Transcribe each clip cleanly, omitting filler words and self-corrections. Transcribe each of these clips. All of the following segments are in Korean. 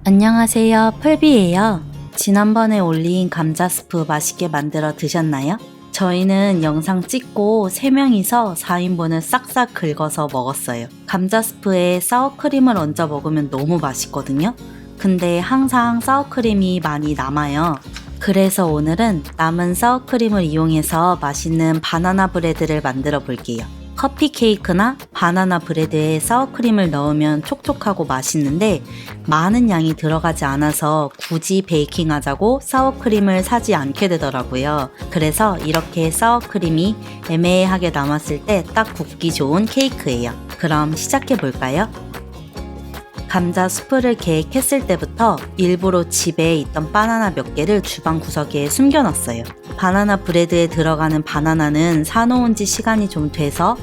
안녕하세요, 풀비예요. 지난번에 올린 감자 스프 맛있게 만들어 드셨나요? 저희는 영상 찍고 3명이서 4인분을 싹싹 긁어서 먹었어요. 감자 스프에 사워크림을 얹어 먹으면 너무 맛있거든요. 근데 항상 사워크림이 많이 남아요. 그래서 오늘은 남은 사워크림을 이용해서 맛있는 바나나 브레드를 만들어 볼게요. 커피 케이크나 바나나 브레드에 사워크림을 넣으면 촉촉하고 맛있는데 많은 양이 들어가지 않아서 굳이 베이킹 하자고 사워크림을 사지 않게 되더라고요. 그래서 이렇게 사워크림이 애매하게 남았을 때 딱 굽기 좋은 케이크예요. 그럼 시작해 볼까요? 감자 수프를 계획했을 때부터 일부러 집에 있던 바나나 몇 개를 주방 구석에 숨겨놨어요. 바나나 브레드에 들어가는 바나나는 사놓은 지 시간이 좀 돼서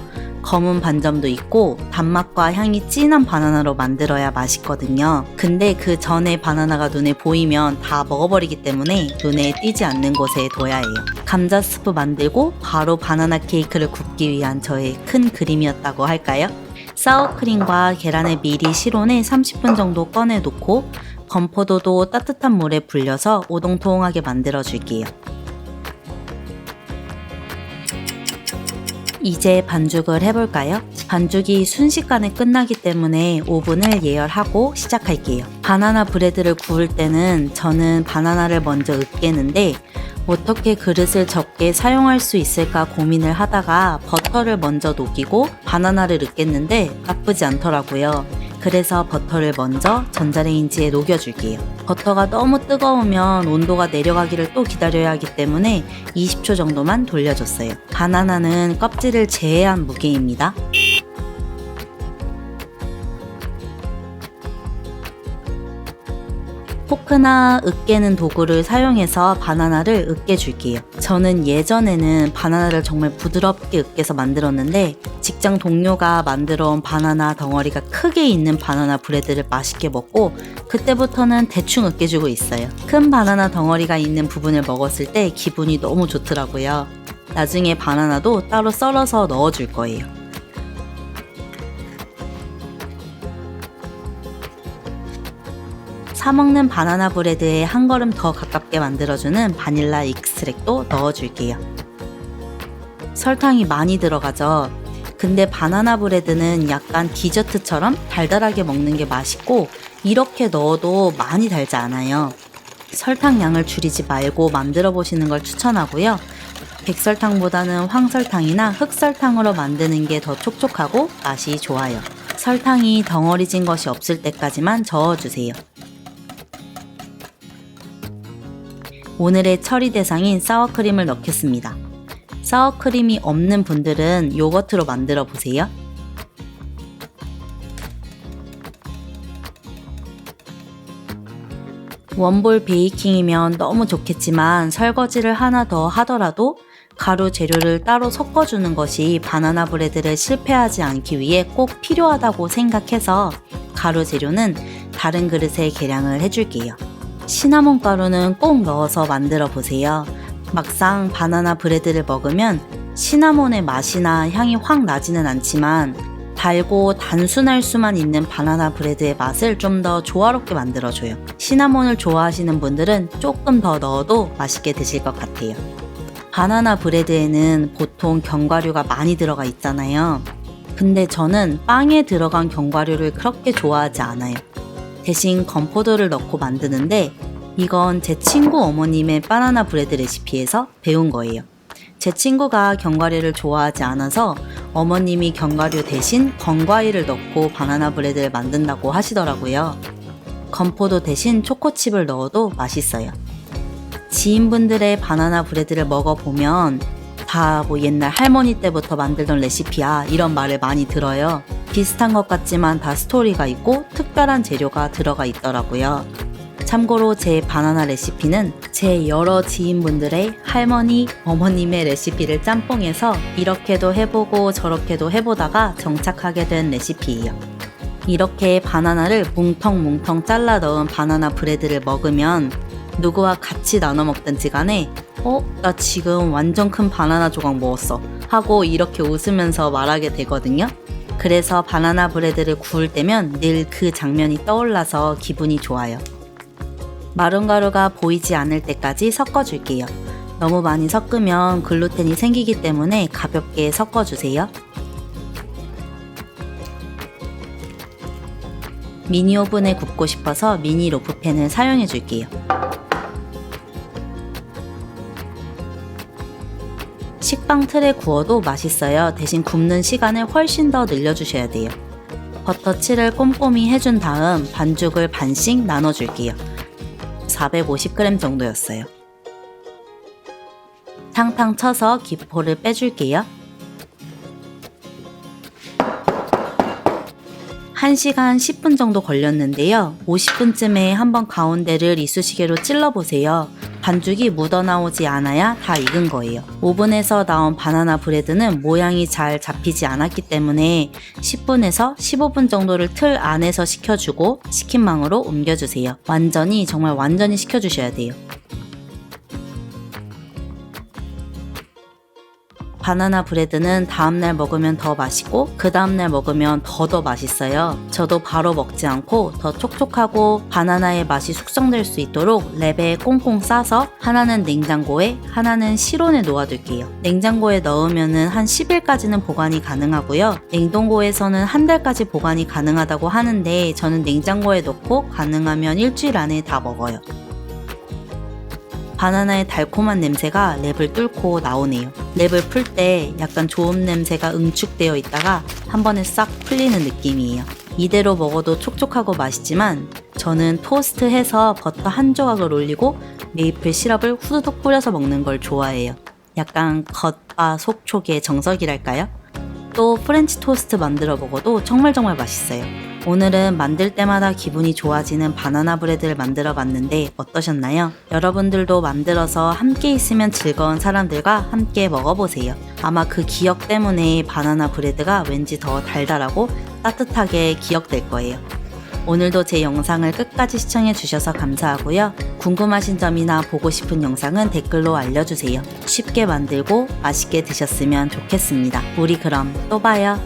검은 반점도 있고 단맛과 향이 진한 바나나로 만들어야 맛있거든요. 근데 그 전에 바나나가 눈에 보이면 다 먹어버리기 때문에 눈에 띄지 않는 곳에 둬야 해요. 감자 스프 만들고 바로 바나나 케이크를 굽기 위한 저의 큰 그림이었다고 할까요? 사워크림과 계란을 미리 실온에 30분 정도 꺼내 놓고 건포도도 따뜻한 물에 불려서 오동통하게 만들어 줄게요. 이제 반죽을 해볼까요? 반죽이 순식간에 끝나기 때문에 오븐을 예열하고 시작할게요. 바나나 브레드를 구울 때는 저는 바나나를 먼저 으깨는데 어떻게 그릇을 적게 사용할 수 있을까 고민을 하다가 버터를 먼저 녹이고 바나나를 으깼는데 나쁘지 않더라고요. 그래서 버터를 먼저 전자레인지에 녹여줄게요. 버터가 너무 뜨거우면 온도가 내려가기를 또 기다려야 하기 때문에 20초 정도만 돌려줬어요. 바나나는 껍질을 제외한 무게입니다. 포크나 으깨는 도구를 사용해서 바나나를 으깨줄게요. 저는 예전에는 바나나를 정말 부드럽게 으깨서 만들었는데 직장 동료가 만들어온 바나나 덩어리가 크게 있는 바나나 브레드를 맛있게 먹고 그때부터는 대충 으깨주고 있어요. 큰 바나나 덩어리가 있는 부분을 먹었을 때 기분이 너무 좋더라고요. 나중에 바나나도 따로 썰어서 넣어줄 거예요. 사먹는 바나나 브레드에 한 걸음 더 가깝게 만들어주는 바닐라 익스트랙도 넣어줄게요. 설탕이 많이 들어가죠. 근데 바나나 브레드는 약간 디저트처럼 달달하게 먹는 게 맛있고 이렇게 넣어도 많이 달지 않아요. 설탕 양을 줄이지 말고 만들어 보시는 걸 추천하고요. 백설탕보다는 황설탕이나 흑설탕으로 만드는 게 더 촉촉하고 맛이 좋아요. 설탕이 덩어리진 것이 없을 때까지만 저어주세요. 오늘의 처리 대상인 사워크림을 넣겠습니다. 사워크림이 없는 분들은 요거트로 만들어 보세요. 원볼 베이킹이면 너무 좋겠지만 설거지를 하나 더 하더라도 가루 재료를 따로 섞어주는 것이 바나나 브레드를 실패하지 않기 위해 꼭 필요하다고 생각해서 가루 재료는 다른 그릇에 계량을 해줄게요. 시나몬 가루는 꼭 넣어서 만들어 보세요. 막상 바나나 브레드를 먹으면 시나몬의 맛이나 향이 확 나지는 않지만 달고 단순할 수만 있는 바나나 브레드의 맛을 좀 더 조화롭게 만들어줘요. 시나몬을 좋아하시는 분들은 조금 더 넣어도 맛있게 드실 것 같아요. 바나나 브레드에는 보통 견과류가 많이 들어가 있잖아요. 근데 저는 빵에 들어간 견과류를 그렇게 좋아하지 않아요. 대신 건포도를 넣고 만드는데 이건 제 친구 어머님의 바나나 브레드 레시피에서 배운 거예요. 제 친구가 견과류를 좋아하지 않아서 어머님이 견과류 대신 건과일을 넣고 바나나 브레드를 만든다고 하시더라고요. 건포도 대신 초코칩을 넣어도 맛있어요. 지인분들의 바나나 브레드를 먹어보면 다 뭐 옛날 할머니 때부터 만들던 레시피야 이런 말을 많이 들어요. 비슷한 것 같지만 다 스토리가 있고 특별한 재료가 들어가 있더라고요. 참고로 제 바나나 레시피는 제 여러 지인분들의 할머니, 어머님의 레시피를 짬뽕해서 이렇게도 해보고 저렇게도 해보다가 정착하게 된 레시피예요. 이렇게 바나나를 뭉텅뭉텅 잘라 넣은 바나나 브레드를 먹으면 누구와 같이 나눠 먹든지 간에 나 지금 완전 큰 바나나 조각 먹었어 하고 이렇게 웃으면서 말하게 되거든요. 그래서 바나나 브레드를 구울 때면 늘 그 장면이 떠올라서 기분이 좋아요. 마른 가루가 보이지 않을 때까지 섞어줄게요. 너무 많이 섞으면 글루텐이 생기기 때문에 가볍게 섞어주세요. 미니 오븐에 굽고 싶어서 미니 로프팬을 사용해 줄게요. 식빵 틀에 구워도 맛있어요. 대신 굽는 시간을 훨씬 더 늘려주셔야 돼요. 버터칠을 꼼꼼히 해준 다음 반죽을 반씩 나눠줄게요. 450g 정도였어요. 탕탕 쳐서 기포를 빼줄게요. 1시간 10분 정도 걸렸는데요. 50분쯤에 한번 가운데를 이쑤시개로 찔러보세요. 반죽이 묻어나오지 않아야 다 익은 거예요. 오븐에서 나온 바나나 브레드는 모양이 잘 잡히지 않았기 때문에 10분에서 15분 정도를 틀 안에서 식혀주고 식힌망으로 옮겨주세요. 정말 완전히 식혀주셔야 돼요. 바나나 브레드는 다음날 먹으면 더 맛있고 그 다음날 먹으면 더 맛있어요. 저도 바로 먹지 않고 더 촉촉하고 바나나의 맛이 숙성될 수 있도록 랩에 꽁꽁 싸서 하나는 냉장고에 하나는 실온에 놓아둘게요. 냉장고에 넣으면 한 10일까지는 보관이 가능하고요. 냉동고에서는 한 달까지 보관이 가능하다고 하는데 저는 냉장고에 넣고 가능하면 일주일 안에 다 먹어요. 바나나의 달콤한 냄새가 랩을 뚫고 나오네요. 랩을 풀 때 약간 좋은 냄새가 응축되어 있다가 한 번에 싹 풀리는 느낌이에요. 이대로 먹어도 촉촉하고 맛있지만 저는 토스트해서 버터 한 조각을 올리고 메이플 시럽을 후두둑 뿌려서 먹는 걸 좋아해요. 약간 겉바 속촉의 정석이랄까요? 또 프렌치 토스트 만들어 먹어도 정말 맛있어요. 오늘은 만들 때마다 기분이 좋아지는 바나나 브레드를 만들어 봤는데 어떠셨나요? 여러분들도 만들어서 함께 있으면 즐거운 사람들과 함께 먹어보세요. 아마 그 기억 때문에 바나나 브레드가 왠지 더 달달하고 따뜻하게 기억될 거예요. 오늘도 제 영상을 끝까지 시청해 주셔서 감사하고요. 궁금하신 점이나 보고 싶은 영상은 댓글로 알려주세요. 쉽게 만들고 맛있게 드셨으면 좋겠습니다. 우리 그럼 또 봐요.